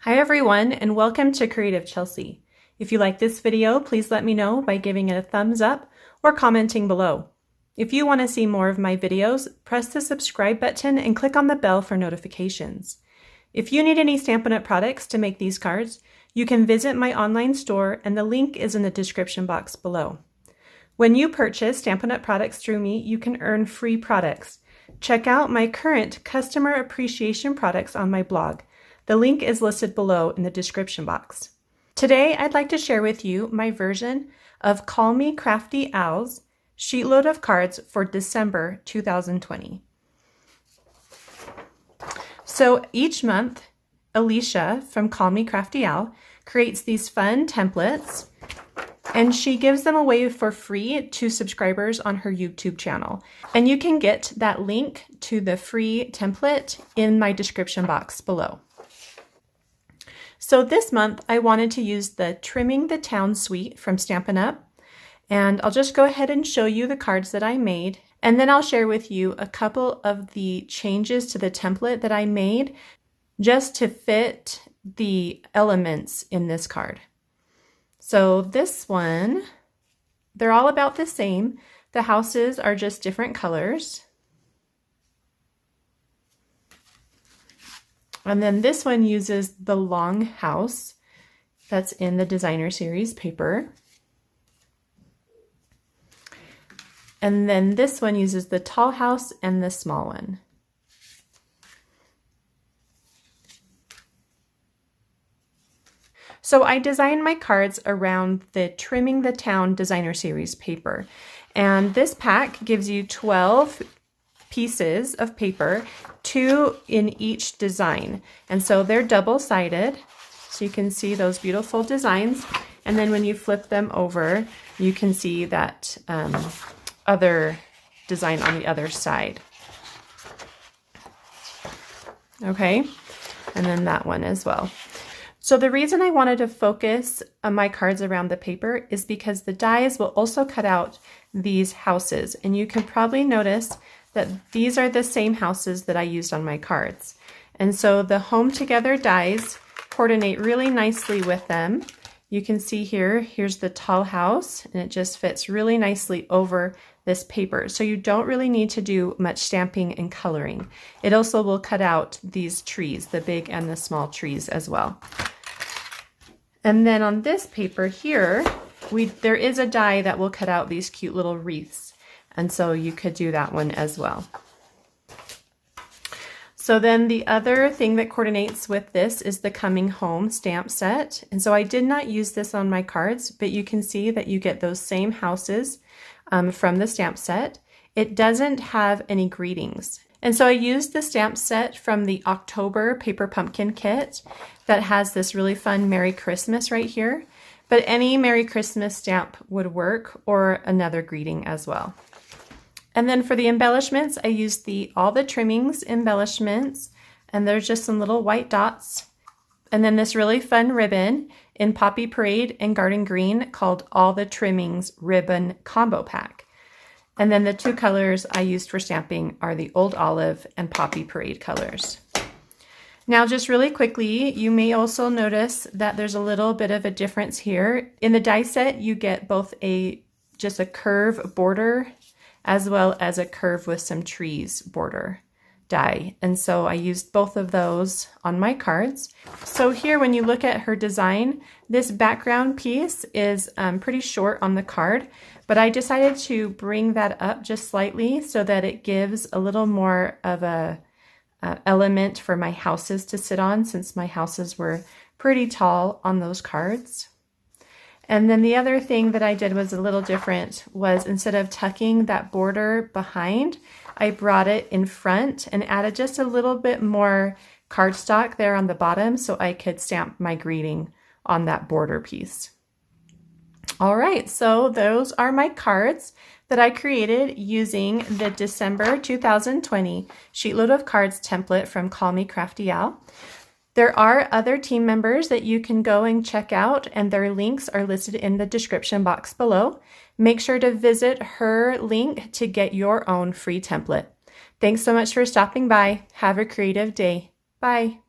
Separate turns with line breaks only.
Hi everyone, and welcome to Creative Chelsea. If you like this video, please let me know by giving it a thumbs up or commenting below. If you want to see more of my videos, press the subscribe button and click on the bell for notifications. If you need any Stampin' Up! Products to make these cards, you can visit my online store and the link is in the description box below. When you purchase Stampin' Up! Products through me, you can earn free products. Check out my current customer appreciation products on my blog. The link is listed below in the description box. Today, I'd like to share with you my version of Call Me Crafty Owl's Sheetload of Cards for December 2020. So each month, Alicia from Call Me Crafty Owl creates these fun templates and she gives them away for free to subscribers on her YouTube channel. And you can get that link to the free template in my description box below. So this month I wanted to use the Trimming the Town suite from Stampin' Up! And I'll just go ahead and show you the cards that I made, and then I'll share with you a couple of the changes to the template that I made just to fit the elements in this card. So this one, they're all about the same. The houses are just different colors. And then this one uses the long house that's in the designer series paper. And then this one uses the tall house and the small one. So I designed my cards around the Trimming the Town designer series paper. And this pack gives you 12 pieces of paper, 2 in each design. And so they're double-sided, so you can see those beautiful designs. And then when you flip them over, you can see that other design on the other side. Okay, and then that one as well. So the reason I wanted to focus my cards around the paper is because the dies will also cut out these houses. And you can probably notice that these are the same houses that I used on my cards. And so the Home Together dies coordinate really nicely with them. You can see here, here's the tall house, and it just fits really nicely over this paper. So you don't really need to do much stamping and coloring. It also will cut out these trees, the big and the small trees as well. And then on this paper here, there is a die that will cut out these cute little wreaths. And so you could do that one as well. So then the other thing that coordinates with this is the Coming Home stamp set. And so I did not use this on my cards, but you can see that you get those same houses from the stamp set. It doesn't have any greetings. And so I used the stamp set from the October Paper Pumpkin kit that has this really fun Merry Christmas right here. But any Merry Christmas stamp would work, or another greeting as well. And then for the embellishments, I used All the Trimmings embellishments, and there's just some little white dots. And then this really fun ribbon in Poppy Parade and Garden Green called All the Trimmings Ribbon Combo Pack. And then the 2 colors I used for stamping are the Old Olive and Poppy Parade colors. Now just really quickly, you may also notice that there's a little bit of a difference here. In the die set, you get both just a curve border as well as a curve with some trees border die. And so I used both of those on my cards. So here, when you look at her design, this background piece is pretty short on the card, but I decided to bring that up just slightly so that it gives a little more of a element for my houses to sit on, since my houses were pretty tall on those cards. And then the other thing that I did was a little different, was instead of tucking that border behind, I brought it in front and added just a little bit more cardstock there on the bottom so I could stamp my greeting on that border piece. All right, so those are my cards that I created using the December 2020 Sheetload of Cards template from Call Me Crafty Owl. There are other team members that you can go and check out, and their links are listed in the description box below. Make sure to visit her link to get your own free template. Thanks so much for stopping by. Have a creative day. Bye.